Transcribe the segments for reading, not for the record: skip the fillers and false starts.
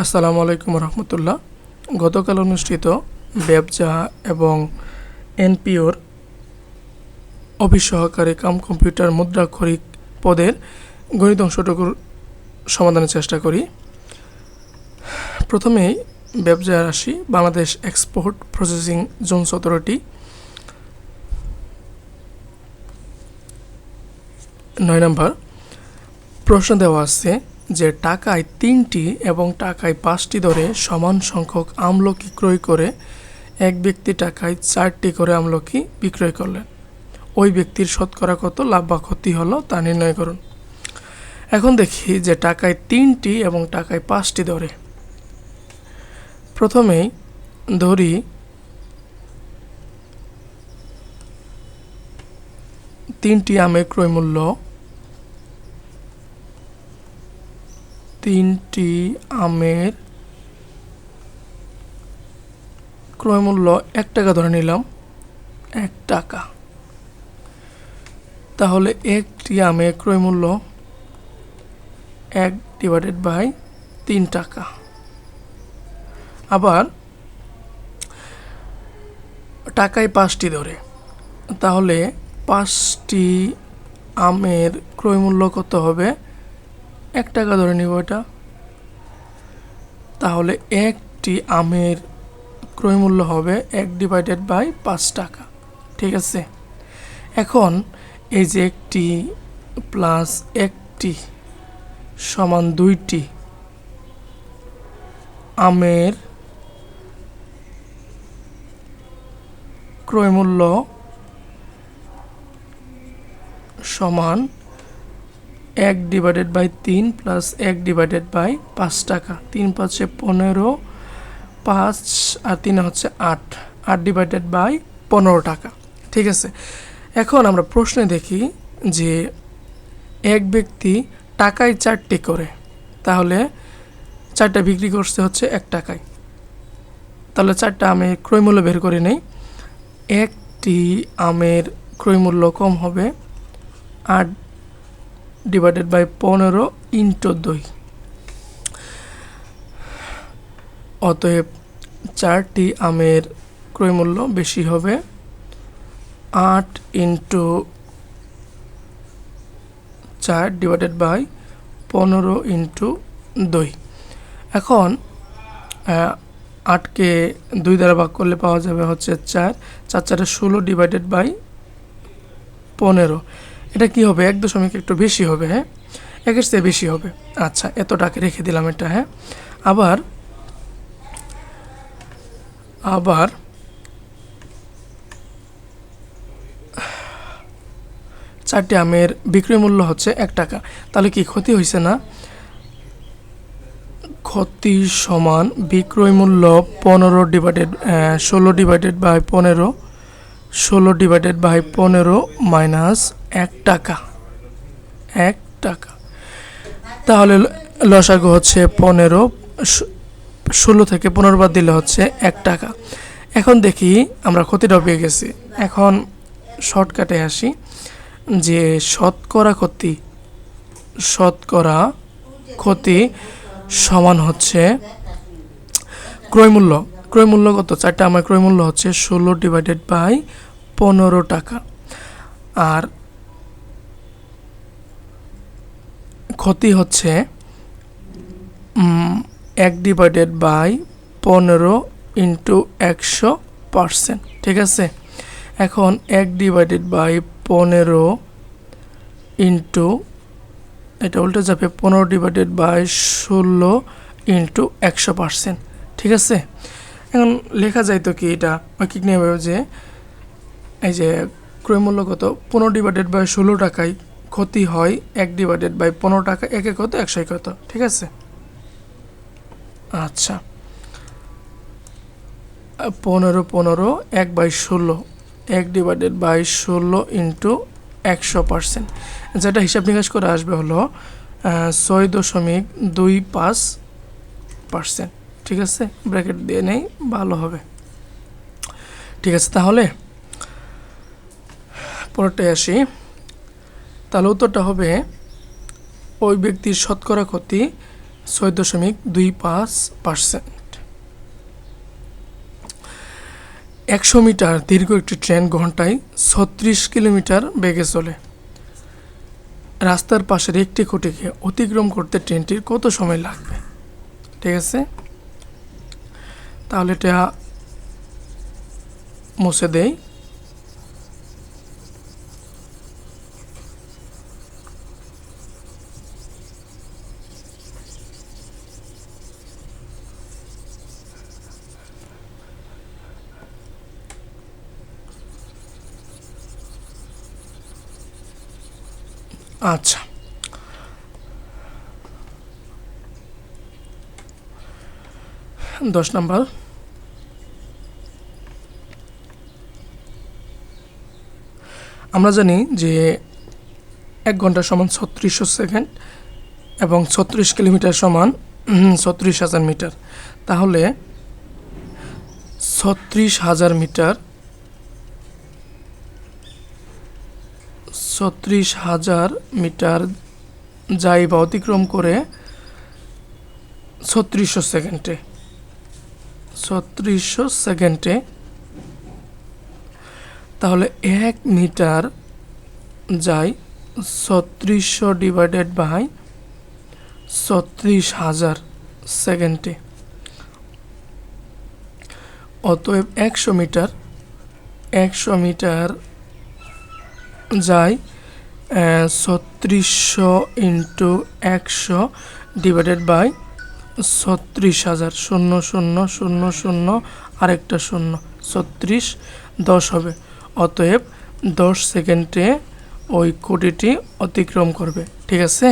আসসালামু আলাইকুম রহমতুল্লাহ। গতকাল অনুষ্ঠিত ব্যবসা এবং এনপিওর অফিস সহকারী কাম কম্পিউটার মুদ্রাক্ষরিক পদের গণিত অংশটুকুর সমাধানের চেষ্টা করি। প্রথমেই ব্যবসায় আসি। বাংলাদেশ এক্সপোর্ট প্রসেসিং জোন 17টি। 9 নম্বর প্রশ্ন দেওয়া আছে যে টাকায় 3টি এবং টাকায় 5টি দরে সমান সংখ্যক আমলকি ক্রয় করে এক ব্যক্তি টাকায় 4টি করে আমলকি বিক্রয় করলেন। ওই ব্যক্তির শতকরা কত লাভ বা ক্ষতি হলো তা নির্ণয় করুন। এখন দেখি যে টাকায় 3টি এবং টাকায় 5টি দরে। প্রথমেই ধরি 3টি আমের ক্রয় মূল্য 3টি আমের ক্রয় মূল্য 1 টাকা ধরে নিলাম, 1 টাকা। তাহলে একটি আমের ক্রয় মূল্য 1/3 টাকা। আবার টাকায় 5টি ধরে, তাহলে 5টি আমের ক্রয় মূল্য কত হবে? 1 টাকা ধরে নিব এটা। তাহলে একটি আমের ক্রয় মূল্য হবে 1/5 টাকা। ঠিক আছে। এখন এই যে একটি প্লাস একটি সমান 2টি আমের ক্রয় মূল্য সমান 1/3 প্লাস 1/5 টাকা। 3 5 15, 5 আর 3 হচ্ছে 8, 8/15 টাকা। ঠিক আছে। এখন আমরা প্রশ্নে দেখি যে এক ব্যক্তি টাকায় 4টি করে, তাহলে 4টা বিক্রি করছে হচ্ছে 1 টাকায়। তাহলে 4টা আমের ক্রয় মূল্য বের করে নেই। একটি আমের ক্রয় মূল্য কম হবে 8/15 ইন্টু 2। অতএব 4টি আমের ক্রয় মূল্য বেশি হবে 8 ইন্টু 4/15 ইন্টু 2। এখন 8কে 2 দ্বারা ভাগ করলে পাওয়া যাবে হচ্ছে 4, 4 4 16/15। এটা কি হবে? 1 দশমিক একটু বেশি হবে। হ্যাঁ, 1-এর চেয়ে বেশি হবে। আচ্ছা, এতটাকে রেখে দিলাম এটা। হ্যাঁ, আবার 4টি আমের বিক্রয় মূল্য হচ্ছে 1 টাকা। তাহলে কি ক্ষতি হয়েছে না? ক্ষতি সমান বিক্রয় মূল্য 16/15 16/15 মাইনাস 1 টাকা, 1 টাকা। তাহলে লসাগু হচ্ছে 15, 16 থেকে 15 বাদ দিলে হচ্ছে 1 টাকা। এখন দেখি আমরা ক্ষতিটা পেয়ে গেছি। এখন শর্টকাটে আসি যে শতকরা ক্ষতি সমান হচ্ছে ক্রয় মূল্য। ক্রয় মূল্য কত? 4টা আমার ক্রয় মূল্য হচ্ছে 16/15 টাকা। আর ক্ষতি হচ্ছে 1/15 ইন্টু 100%। ঠিক আছে। এখন 1/15 ইন্টু, এটা উল্টে যাবে 15/16 ইন্টু 100%। ঠিক আছে। এখন লেখা যায় তো কি এটা ঐকিক নিয়মে যে এই যে ক্রয় মূল্য কত 15/16 টাকায় ক্ষতি হয় 1/15 টাকা, একে কত 100 কত। ঠিক আছে। আচ্ছা, 15 1/16 1/16 ইন্টু 100%, যেটা হিসাব নিকাশ করে আসবে হলো 6.25%। ঠিক আছে, ব্র্যাকেট দিয়ে নেই, ভালো হবে। ঠিক আছে, তাহলে পরেরটায় আসি। তাহলে উত্তরটা হবে ওই ব্যক্তির শতকরা ক্ষতি 6.25%। 100 মিটার দীর্ঘ একটি ট্রেন ঘন্টায় 36 কিলোমিটার বেগে চলে। রাস্তার পাশের একটি খুঁটিকে অতিক্রম করতে ট্রেনটির কত সময় লাগবে? ঠিক আছে, তাহলে এটা মুছে দেই। আচ্ছা, 10 নাম্বার, আমরা জানি যে 1 ঘন্টা সমান 3600 সেকেন্ড এবং 36 কিলোমিটার সমান 36,000 মিটার। তাহলে 36,000 মিটার 36,000 মিটার যাই বা অতিক্রম করে 3600 সেকেন্ডে 3600 সেকেন্ডে, তাহলে 1 মিটার যাই 3600 ডিভাইডেড বাই 36,000 সেকেন্ডে। অতএব 100 মিটার যাই 3600 ইন্টু 100 ডিভাইডেড বাই 36,000, 0000 আরেকটা 0, 36 10 হবে। অতএব 10 সেকেন্ডে ওই কোটিটি অতিক্রম করবে। ঠিক আছে,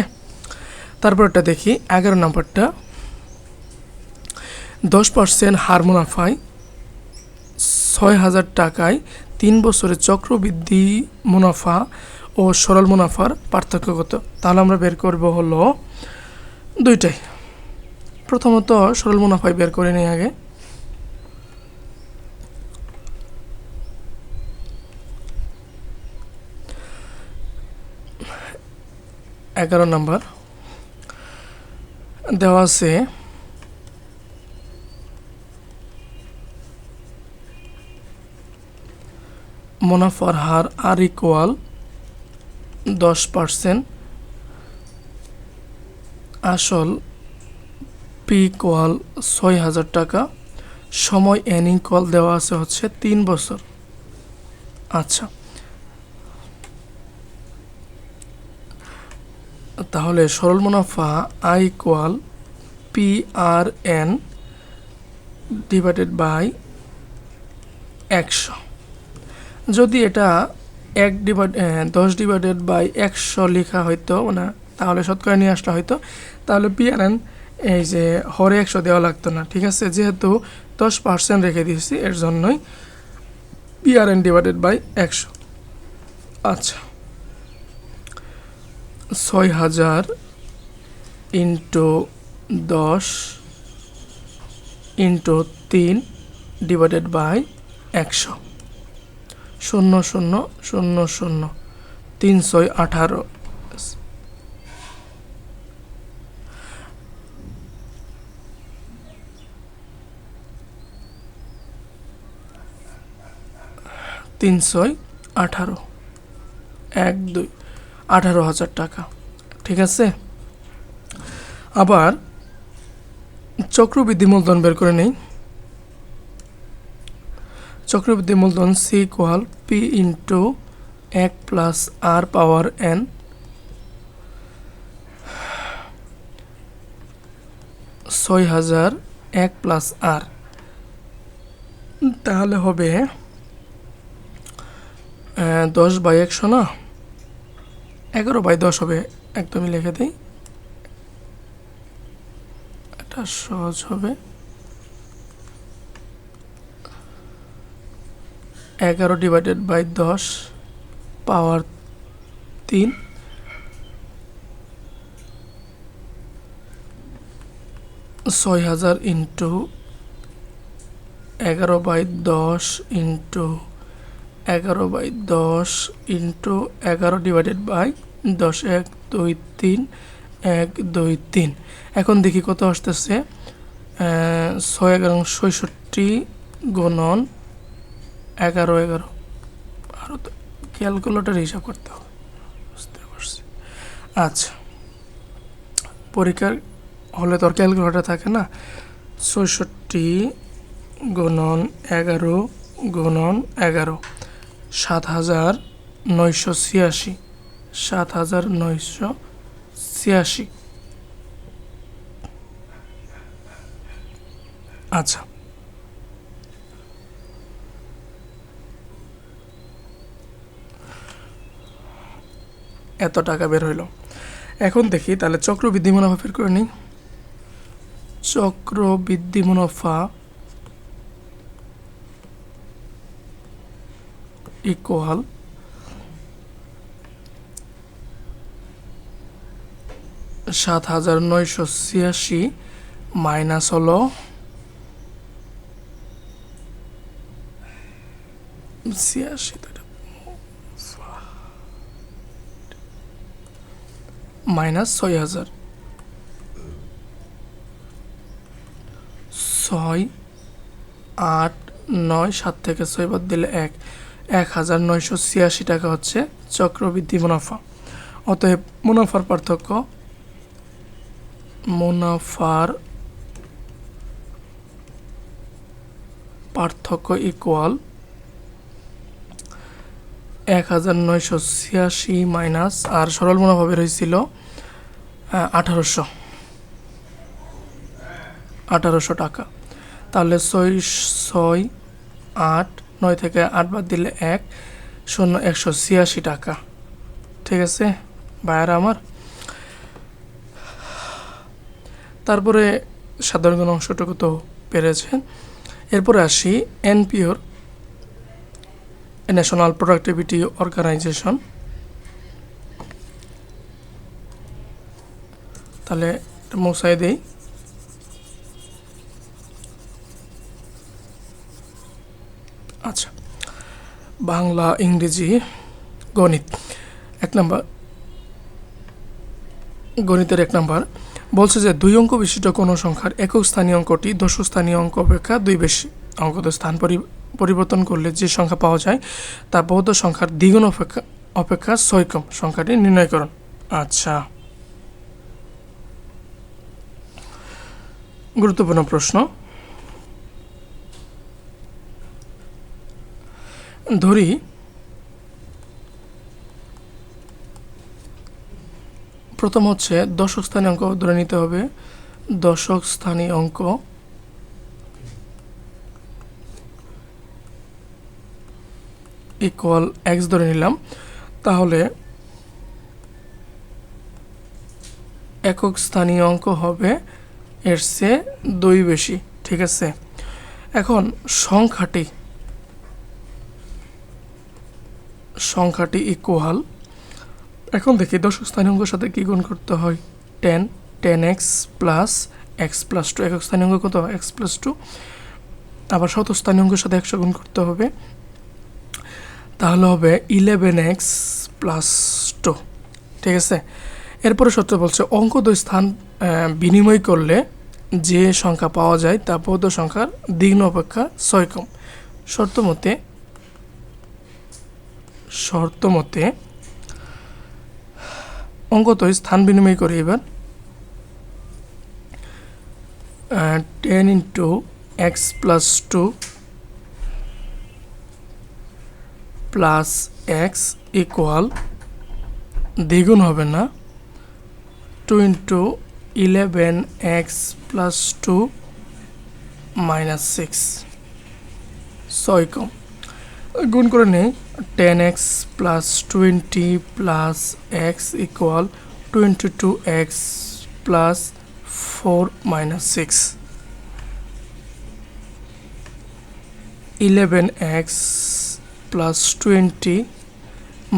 তারপরটা দেখি 11 নম্বরটা। 10% হার মুনাফায় 6,000 টাকায় 3 বছরের চক্রবৃদ্ধি মুনাফা ও সরল মুনাফার পার্থক্য কত? তাহলে আমরা বের করব হলো দুইটাই। প্রথমত সরল মুনাফায় বের করে নিই আগে। এগারো নম্বর দেওয়া আছে মুনাফার হার আর ইকুয়াল 10%, আসল পি ইকুয়াল 6,000 টাকা, সময় এন ইকুয়াল দেওয়া আছে হচ্ছে 3 বছর। আচ্ছা, তাহলে সরল মুনাফা I equal P R N divided by 100। যদি এটা 10 ডিভাইডেড বাই 100 লেখা হয়তো না, তাহলে শতকরা নিয়ে আসলে হয়তো, তাহলে পি আর এন এই যে হরে 100 দেওয়া লাগতো না। ঠিক আছে, যেহেতু 10% রেখে দিয়েছি এর জন্যই P R N divided by 100। আচ্ছা, 6,000 ইন্টু 10 ইন্টু 3 ডিভাইডেড বাই 100, 0000 318। তিনশো 18,000 টাকা। ঠিক আছে, আবার চক্রবৃদ্ধি মূলধন বের করে নেই। চক্রবৃদ্ধি মূলধন C equal P into 1 plus R power N, ছয় হাজার 1 প্লাস আর, তাহলে হবে 10/100 না, 11/10 হবে। একদমই লিখে দিই, এটা সহজ হবে। 11 divided by 10 power 3, 6,000 into 11/10 into 11/10 into 11 divided by 10, 1 2 3 1 2 3। এখন দেখি কত আসতেছে। 6 11 66 গুণন 11 11। আরও তো ক্যালকুলেটর হিসাব করতে হবে, বুঝতে পারছি। আচ্ছা, পরীক্ষার হলে তো আর ক্যালকুলেটর থাকে না। 66 গুণন 11 গুণন 11, 7986। 7986। আচ্ছা, এত টাকা বের হইল। এখন দেখি তাহলে চক্রবৃদ্ধি মুনাফা বের করে নিই। চক্রবৃদ্ধি মুনাফা ইকুয়াল 7986 মাইনাস হলো মাইনাস 6000। 6 8 9 7 থেকে 6 বাদ দিলে 1, 1986 টাকা হচ্ছে চক্রবৃদ্ধি মুনাফা। অতএব মুনাফার পার্থক্য ইকুয়াল 1986 মাইনাস, আর সরল মুনাফা বের হয়েছিল 1800 টাকা। তাহলে 6 6 8 9 থেকে 8 বাদ দিলে 1, 0 186 টাকা। ঠিক আছে ভাইয়ারা আমার। তারপরে সাধারণ অংশটুকু তো পেরেছেন। এরপরে আসি এনপিওর, ন্যাশনাল প্রোডাক্টিভিটি অর্গানাইজেশন। তাহলে মুছাই দেই। আচ্ছা, বাংলা ইংরেজি গণিত 1 নম্বর। গণিতের 1 নম্বর বলছে যে 2 অঙ্ক বিশিষ্ট কোনো সংখ্যার একক স্থানীয় অঙ্কটি দশক স্থানীয় অঙ্ক অপেক্ষা 2 বেশি। অঙ্কতে স্থান পরিবর্তন করলে যে সংখ্যা পাওয়া যায় তা বহুত সংখ্যার দ্বিগুণ অপেক্ষা 6 কম। সংখ্যাটি নির্ণয় করুন। আচ্ছা, গুরুত্বপূর্ণ প্রশ্ন। ধরি প্রথম হচ্ছে দশক স্থানীয় অঙ্ক ধরে নিতে হবে। দশক স্থানীয় অঙ্ক ইকুয়াল x ধরে নিলাম। তাহলে একক স্থানীয় অঙ্ক হবে এর চেয়ে 2 বেশি। ঠিক আছে, এখন সংখ্যাটি ইকুয়াল, এখন দেখি দশক স্থানীয় অঙ্কের সাথে কী গুণ করতে হয়। 10x plus x plus 2। একক স্থানীয় অঙ্ক কত? x plus 2। আবার শতক স্থানীয় অঙ্কের সাথে 100 গুণ করতে হবে, তাহলে হবে 11x প্লাস 2। ঠিক আছে, এরপরে সূত্র বলছে অঙ্ক 2 স্থান বিনিময় করলে যে সংখ্যা পাওয়া যায় তা প্রদত্ত সংখ্যার দ্বিগুণ অপেক্ষা 6 কম। শর্ত মতে অঙ্ক 2 স্থান বিনিময় করি। এবার 10 into x plus 2 plus x equal, দ্বিগুণ হবে না, 2 ইন্টু 11x প্লাস 2 মাইনাস 6, 6 কম। গুণ করে নেই। 10x plus 20 plus x equal 22x plus 4 minus 6, 11x plus 20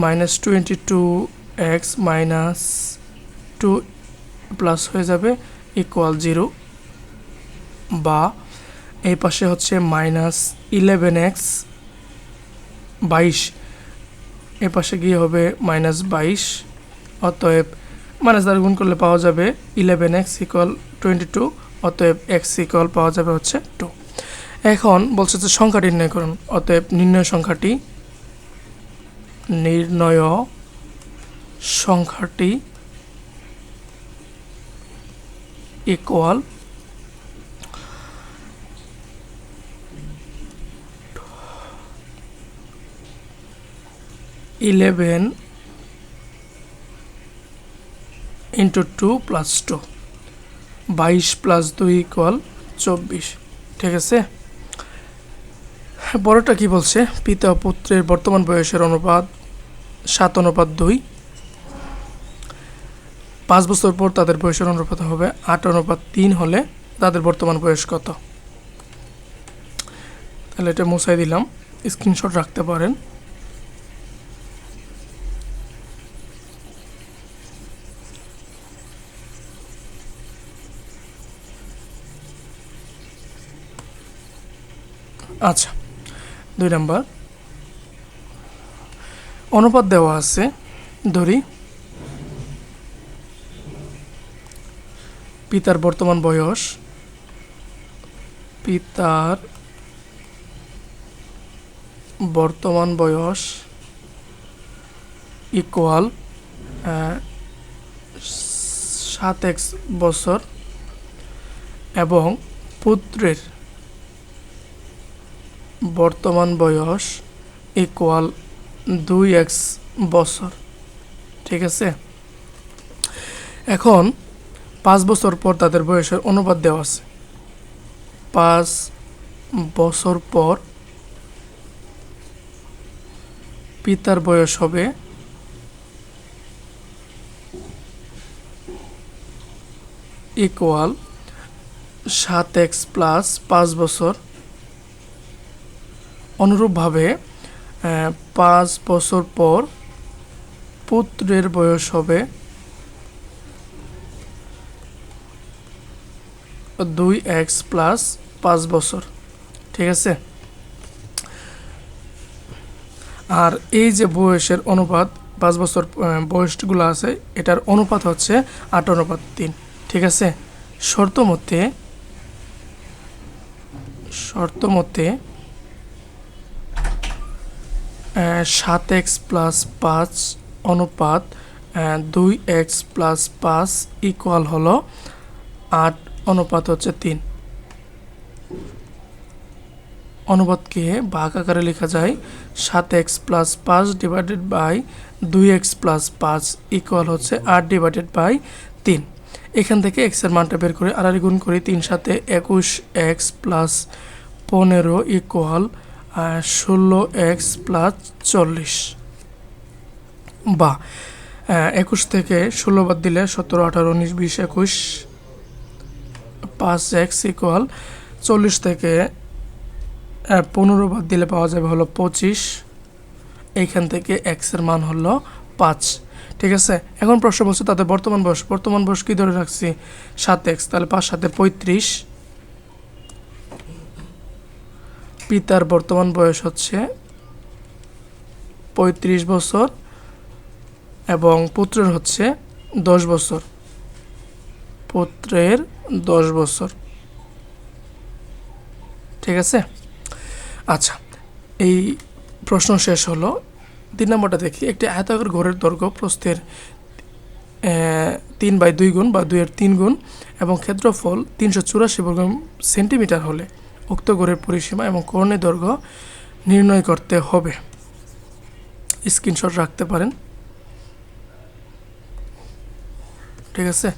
minus 22x minus 2 plus হয়ে যাবে ইকুয়াল 0, বা এই পাশে হচ্ছে মাইনাস 11x 22, এ পাশে গিয়ে হবে মাইনাস 22। অতএব মাইনাস দ্বারা গুণ করলে পাওয়া যাবে 11x ইকুয়াল 22, অতএব x ইকুয়াল পাওয়া যাবে হচ্ছে 2। এখন বলছে যে সংখ্যাটি নির্ণয় করুন, অতএব নির্ণয় সংখ্যাটি equal 11 into 2 plus 2, 22 plus 2 equal 24। ঠিক আছে, বড়টা কি বলছে, পিতা ও পুত্রের বর্তমান বয়সের অনুপাত 7:2। 5 বছর পর তাদের বয়সের অনুপাত হবে 8:3 হলে তাদের বর্তমান বয়স কত? তাহলে এটা মুছাই দিলাম, স্ক্রিনশট রাখতে পারেন। আচ্ছা, 2 নাম্বার অনুপাত দেওয়া আছে, ধরি পিতার বর্তমান বয়স ইকুয়াল 7x বছর এবং পুত্রের বর্তমান বয়স ইকুয়াল 2x বছর। ঠিক আছে, এখন 5 বছর পর তাদের বয়সের অনুপাত দেওয়া আছে। 5 বছর পর পিতার বয়স হবে ইকুয়াল 7x প্লাস 5 বছর। অনুরূপভাবে 5 বছর পর পুত্রের বয়স হবে 2x প্লাস 5 বছর। ঠিক আছে, আর এই যে বয়সের অনুপাত 5 বছর বয়সগুলো আছে, এটার অনুপাত হচ্ছে 8:3। ঠিক আছে, শর্ত মতে 7x প্লাস 5 অনুপাত 2x প্লাস 5 ইকুয়াল হলো 8 অনুপাত হচ্ছে 3। অনুপাতকে ভাগ আকারে লেখা যায় 7x plus 5 divided by 2x plus 5 equal হচ্ছে 8/3। এখান থেকে x এর মানটা বের করে আর গুণ করি, 3 সাথে 21x plus 15 equal 16x plus 40, বা 21 থেকে 16 বাদ দিলে 17, 18, 19, 20, 21, 5x ইকুয়াল 40 থেকে 15 বাদ দিলে পাওয়া যাবে হলো 25। এইখান থেকে x এর মান হলো 5। ঠিক আছে, এখন প্রশ্ন বলছে তাদের বর্তমান বয়স কি ধরে রাখছি 7x, তাহলে 5 সাথে 35। পিতার বর্তমান বয়স হচ্ছে 35 বছর এবং পুত্রের হচ্ছে 10 বছর। ঠিক আছে, আচ্ছা, এই প্রশ্ন শেষ হলো। 3 নম্বরটা দেখি, একটি আয়তাকার ঘরের দৈর্ঘ্য প্রস্থের 3/2 গুণ বা 2 এর 3 গুণ এবং ক্ষেত্রফল 384 বর্গ সেন্টিমিটার হলে উক্ত ঘরের পরিসীমা এবং কর্ণের দৈর্ঘ্য নির্ণয় করতে হবে। স্ক্রিনশট রাখতে পারেন। ঠিক আছে,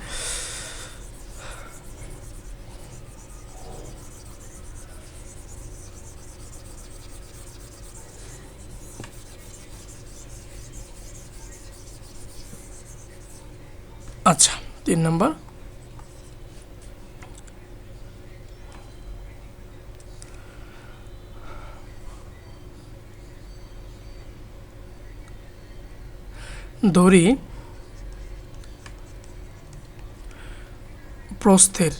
আচ্ছা, 3 নম্বর ধরি প্রস্থের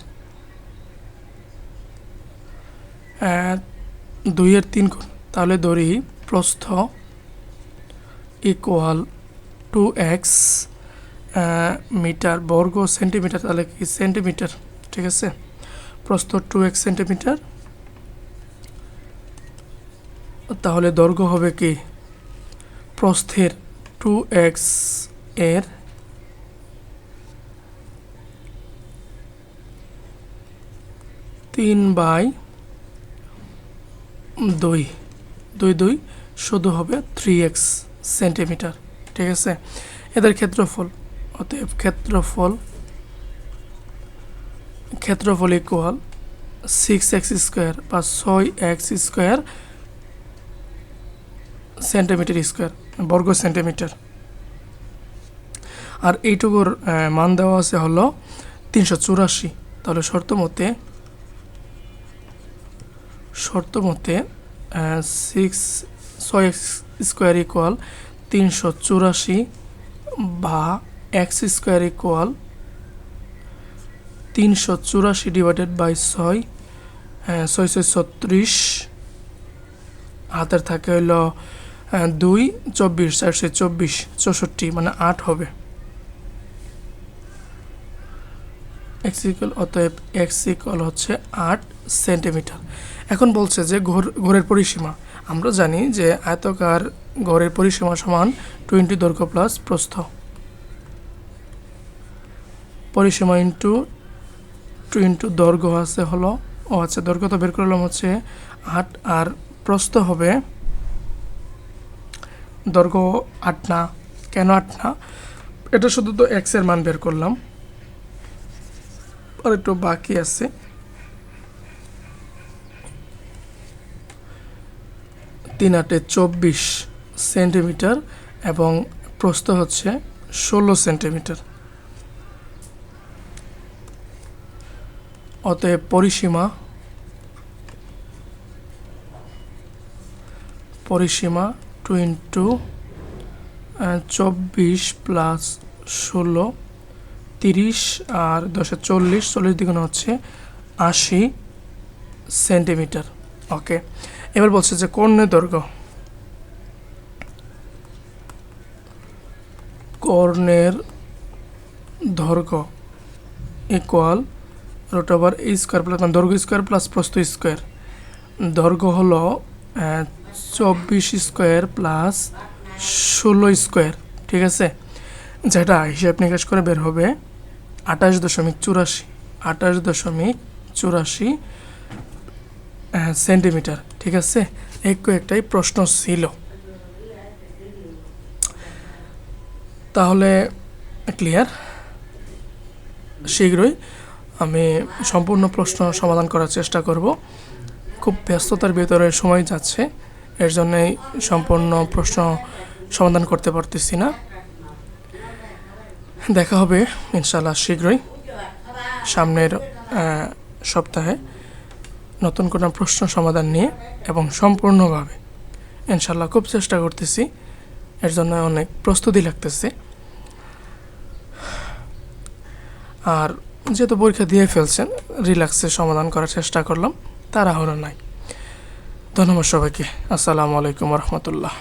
2 এর 3 গুণ, তাহলে ধরি প্রস্থ ইকুয়াল 2x মিটার, বর্গ সেন্টিমিটার, তাহলে কি সেন্টিমিটার, ঠিক আছে। প্রস্থ 2x সেন্টিমিটার, তাহলে দৈর্ঘ্য হবে কি প্রস্থের 2x এর 3/2, 2 শুধু হবে 3x সেন্টিমিটার, ঠিক আছে। এদের ক্ষেত্রফল, অতএব ক্ষেত্রফল ইকুয়াল 6x স্কোয়ার বা 6x স্কোয়ার সেন্টিমিটার স্কোয়ার, বর্গ সেন্টিমিটার। আর এইটুকুর মান দেওয়া আছে হলো 384। তাহলে শর্ত মতে 6x স্কোয়ার ইকুয়াল 384 বা x square equal 384 divided by 6, 636, হাতের থাকে হইল 2, 24, 424, 64, মানে 8 হবে। অতএব x ইকুয়াল হচ্ছে 8 সেন্টিমিটার। এখন বলছে যে ঘরের পরিসীমা। আমরা জানি যে আয়তাকার ঘরের পরিসীমা সমান 20 দৈর্ঘ্য প্লাস প্রস্থ, পরিসীমা ইন্টু দৈর্ঘ্য আছে হলো, আচ্ছা দৈর্ঘ্য তো বের করলাম হচ্ছে 8, আর প্রস্থ হবে, দৈর্ঘ্য 8 না, কেন 8 না, এটা শুধু তো x এর মান বের করলাম, আর একটু বাকি আছে। 3 8 24 সেন্টিমিটার এবং প্রস্থ হচ্ছে 16 সেন্টিমিটার। অতএব পরিসীমা 2 ইন্টু 24 প্লাস 16, 30, আর 10 40, 40 দ্বিগুণ হচ্ছে 80 সেন্টিমিটার। ওকে, এবার বলছে যে কর্ণের দৈর্ঘ্য, equal root over a square plus, মানে দৈর্ঘ্য স্কোয়ার প্লাস প্রস্থ স্কোয়ার। দৈর্ঘ্য হলো 24 স্কোয়ার প্লাস 16 স্কোয়ার, ঠিক আছে, যেটা হিসাব নিকাশ করে বের হবে 28.84 সেন্টিমিটার, ঠিক আছে। একটাই প্রশ্ন ছিল, তাহলে ক্লিয়ার। শীঘ্রই আমি সম্পূর্ণ প্রশ্ন সমাধান করার চেষ্টা করব। খুব ব্যস্ততার ভিতরে সময় যাচ্ছে, এর জন্যই সম্পূর্ণ প্রশ্ন সমাধান করতে পারতেছি না। দেখা হবে ইনশাআল্লাহ শীঘ্রই, সামনের সপ্তাহে নতুন কোনো প্রশ্ন সমাধান নিয়ে এবং সম্পূর্ণভাবে ইনশাআল্লাহ খুব চেষ্টা করতেছি, এর জন্য অনেক প্রস্তুতি লাগতেছে। আর যেহেতু পরীক্ষা দিয়ে ফেলছেন, রিল্যাক্সে সমাধান করার চেষ্টা করলাম, তাড়াহুড়ো নাই। ধন্যবাদ সবাইকে। আসসালামু আলাইকুম রহমতুল্লাহ।